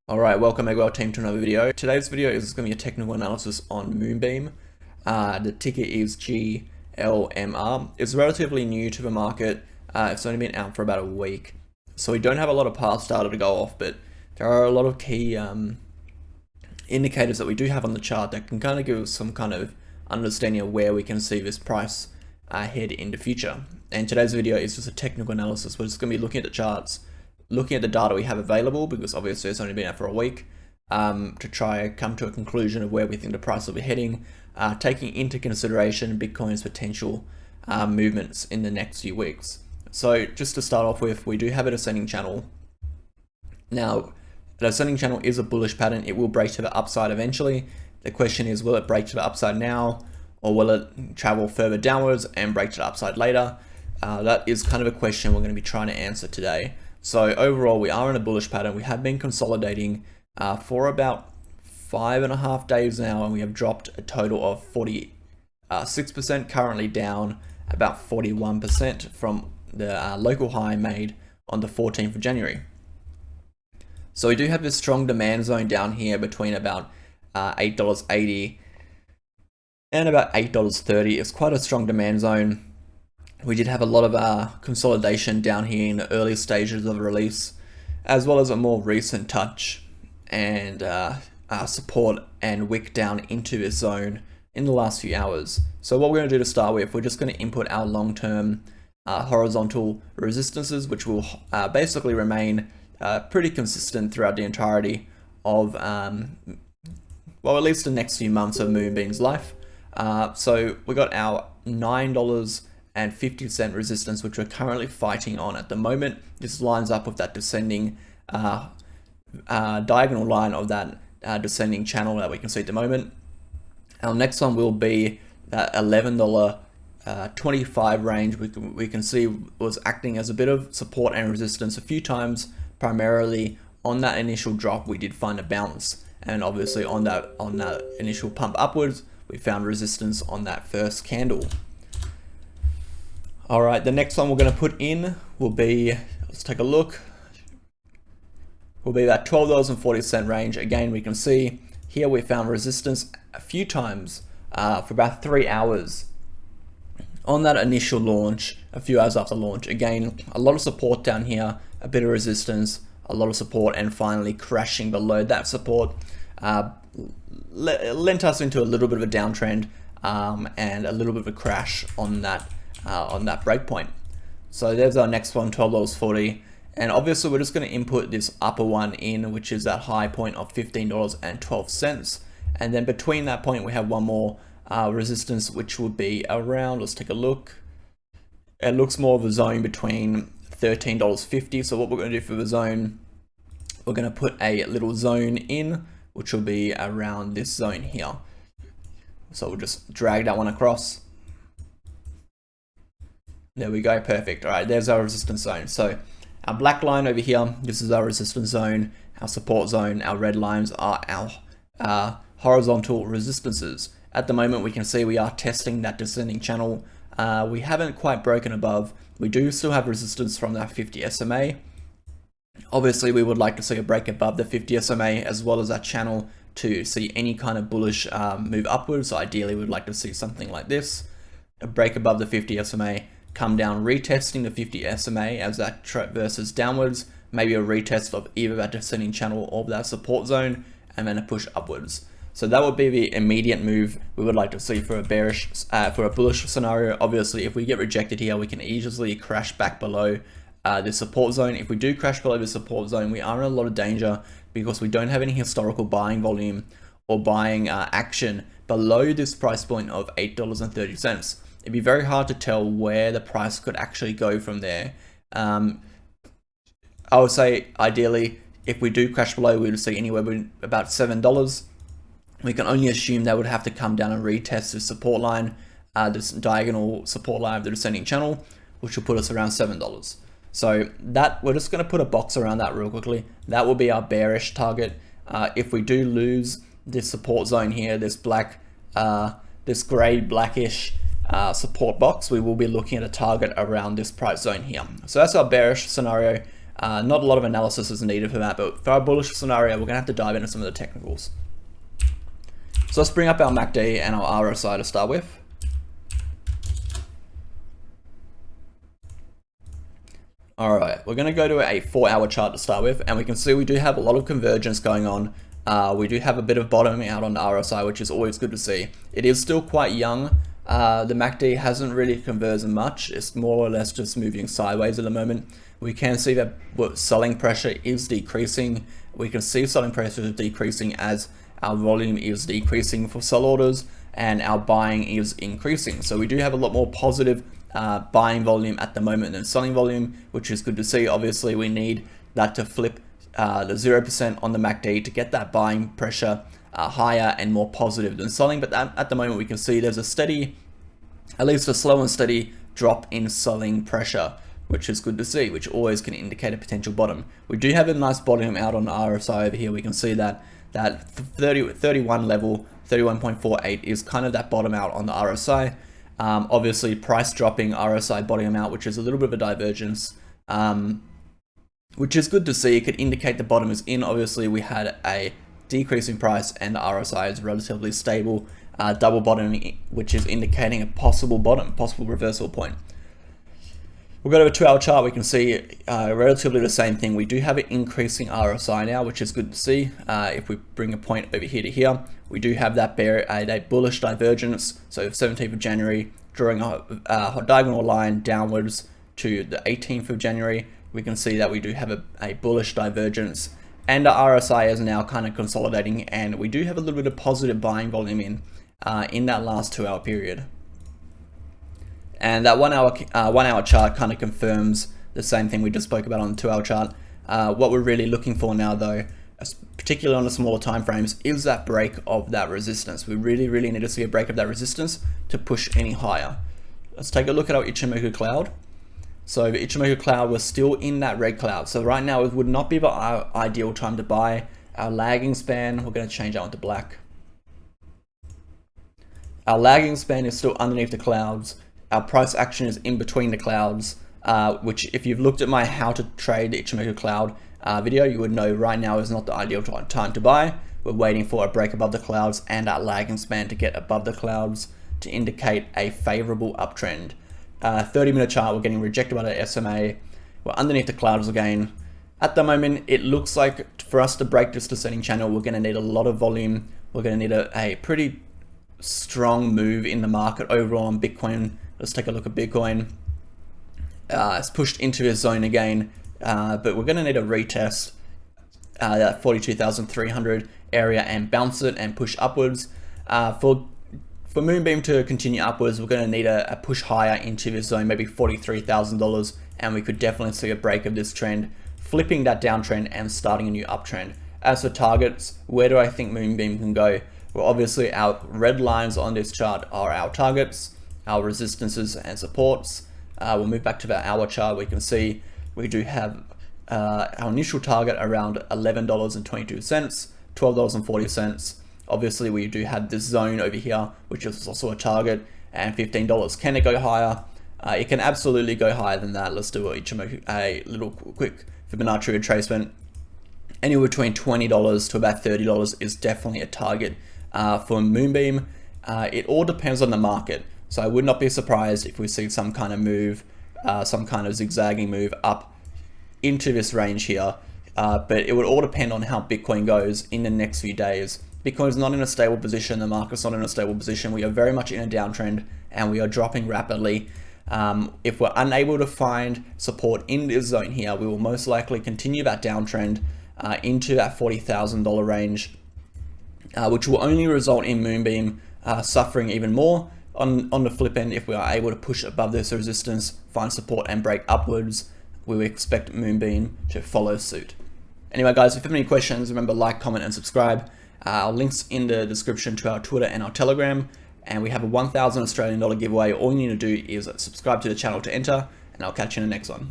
Alright, welcome MegaWhale team to another video. Today's video is going to be a technical analysis on Moonbeam. The ticker is GLMR. It's relatively new to the market. It's only been out for about a week. So we don't have a lot of past data to go off, but there are a lot of key indicators that we do have on the chart that can kind of give us some kind of understanding of where we can see this price head in the future. And today's video is just a technical analysis. We're just going to be looking at the charts, looking at the data we have available, because obviously it's only been out for a week, to try come to a conclusion of where we think the price will be heading, taking into consideration Bitcoin's potential movements in the next few weeks. So just to start off with, we do have a descending channel. Now, the descending channel is a bullish pattern. It will break to the upside eventually. The question is, will it break to the upside now, or will it travel further downwards and break to the upside later? That is kind of a question we're going to be trying to answer today. So overall, we are in a bullish pattern. We have been consolidating for about 5.5 days now, and we have dropped a total of 46%, currently down about 41% from the local high made on the 14th of January. So we do have this strong demand zone down here between about $8.80 and about $8.30. It's quite a strong demand zone. We did have a lot of consolidation down here in the early stages of release, as well as a more recent touch and support and wick down into this zone in the last few hours. So what we're going to do to start with, we're just going to input our long-term horizontal resistances, which will basically remain pretty consistent throughout the entirety of, well, at least the next few months of Moonbeam's life. So we got our $9.50 resistance, which we're currently fighting on at the moment. This lines up with that descending diagonal line of that descending channel that we can see at the moment. Our next one will be that $11.25 range. We can see was acting as a bit of support and resistance a few times. Primarily on that initial drop, we did find a bounce, and obviously on that initial pump upwards, we found resistance on that first candle. All right, the next one we're going to put in will be, let's take a look, will be that $12.40 range. Again, we can see here we found resistance a few times for about 3 hours on that initial launch, a few hours after launch. Again, a lot of support down here, a bit of resistance, a lot of support, and finally crashing below that support. Lent us into a little bit of a downtrend and a little bit of a crash on that breakpoint. So there's our next one, $12.40, and obviously we're just going to input this upper one in, which is that high point of $15.12, and then between that point we have one more resistance, which would be around, let's take a look, it looks more of a zone between $13.50. So what we're going to do for the zone, we're going to put a little zone in, which will be around this zone here. So we'll just drag that one across. There we go, perfect. All right, there's our resistance zone. So our black line over here, this is our resistance zone, our support zone. Our red lines are our horizontal resistances. At the moment, we can see we are testing that descending channel. We haven't quite broken above. We do still have resistance from that 50 SMA. Obviously, we would like to see a break above the 50 SMA as well as that channel to see any kind of bullish move upwards. So ideally, we'd like to see something like this, a break above the 50 SMA, come down, retesting the 50 SMA as that versus downwards, maybe a retest of either that descending channel or that support zone, and then a push upwards. So that would be the immediate move we would like to see for a bearish, for a bullish scenario. Obviously, if we get rejected here, we can easily crash back below the support zone. If we do crash below the support zone, we are in a lot of danger because we don't have any historical buying volume or buying action below this price point of $8.30. It'd be very hard to tell where the price could actually go from there. I would say ideally, if we do crash below, we would see anywhere between about $7. We can only assume that would have to come down and retest this support line, this diagonal support line of the descending channel, which will put us around $7. So that, we're just going to put a box around that real quickly. That will be our bearish target. If we do lose this support zone here, this black, this gray blackish support box, we will be looking at a target around this price zone here. So that's our bearish scenario. Not a lot of analysis is needed for that, but for our bullish scenario, we're going to have to dive into some of the technicals. So let's bring up our MACD and our RSI to start with. Alright, we're going to go to a 4-hour chart to start with, and we can see we do have a lot of convergence going on. We do have a bit of bottoming out on the RSI, which is always good to see. It is still quite young. The MACD hasn't really converged much. It's more or less just moving sideways at the moment. We can see that selling pressure is decreasing. We can see selling pressure is decreasing as our volume is decreasing for sell orders and our buying is increasing. So we do have a lot more positive buying volume at the moment than selling volume, which is good to see. Obviously, we need that to flip the 0% on the MACD to get that buying pressure higher and more positive than selling. But at the moment, we can see there's a steady, at least a slow and steady drop in selling pressure, which is good to see, which always can indicate a potential bottom. We do have a nice bottom out on the RSI over here. We can see that 31 level, 31.48 is kind of that bottom out on the RSI. Obviously price dropping, RSI bottoming out, which is a little bit of a divergence, which is good to see. It could indicate the bottom is in. Obviously we had a decrease in price and the RSI is relatively stable, double bottoming, which is indicating a possible bottom, possible reversal point. We'll go to a 2-hour chart. We can see relatively the same thing. We do have an increasing RSI now, which is good to see. If we bring a point over here to here, we do have that bullish divergence. So 17th of January, drawing a diagonal line downwards to the 18th of January, we can see that we do have a bullish divergence, and the RSI is now kind of consolidating, and we do have a little bit of positive buying volume in that last 2-hour period. And that 1-hour chart kind of confirms the same thing we just spoke about on the 2-hour chart. What we're really looking for now, though, particularly on the smaller time frames, is that break of that resistance. We really need to see a break of that resistance to push any higher. Let's take a look at our Ichimoku cloud. So the Ichimoku cloud, we're still in that red cloud. So right now it would not be the ideal time to buy. Our lagging span, we're going to change that one to black. Our lagging span is still underneath the clouds. Our price action is in between the clouds, which if you've looked at my how to trade the Ichimoku cloud video, you would know right now is not the ideal time to buy. We're waiting for a break above the clouds and our lagging span to get above the clouds to indicate a favorable uptrend. 30-minute chart, we're getting rejected by the SMA. We're underneath the clouds again. At the moment, it looks like for us to break this descending channel, we're going to need a lot of volume. We're going to need a pretty strong move in the market overall on Bitcoin. Let's take a look at Bitcoin. It's pushed into this zone again, but we're going to need a retest that 42,300 area and bounce it and push upwards. For Moonbeam to continue upwards, we're going to need a push higher into this zone, maybe $43,000, and we could definitely see a break of this trend, flipping that downtrend and starting a new uptrend. As for targets, where do I think Moonbeam can go? Well, obviously our red lines on this chart are our targets, our resistances and supports. We'll move back to the hour chart. We can see we do have our initial target around $11.22, $12.40. Obviously we do have this zone over here, which is also a target, and $15. Can it go higher? It can absolutely go higher than that. Let's do a little quick Fibonacci retracement. Anywhere between $20 to about $30 is definitely a target for Moonbeam. It all depends on the market. So I would not be surprised if we see some kind of move, some kind of zigzagging move up into this range here. But it would all depend on how Bitcoin goes in the next few days. Bitcoin is not in a stable position. The market's not in a stable position. We are very much in a downtrend and we are dropping rapidly. If we're unable to find support in this zone here, we will most likely continue that downtrend into that $40,000 range, which will only result in Moonbeam suffering even more. On the flip end, if we are able to push above this resistance, find support and break upwards, we would expect Moonbeam to follow suit. Anyway guys, if you have any questions, remember like, comment and subscribe. Our links in the description to our Twitter and our Telegram, and we have a 1,000 Australian dollar giveaway. All you need to do is subscribe to the channel to enter, and I'll catch you in the next one.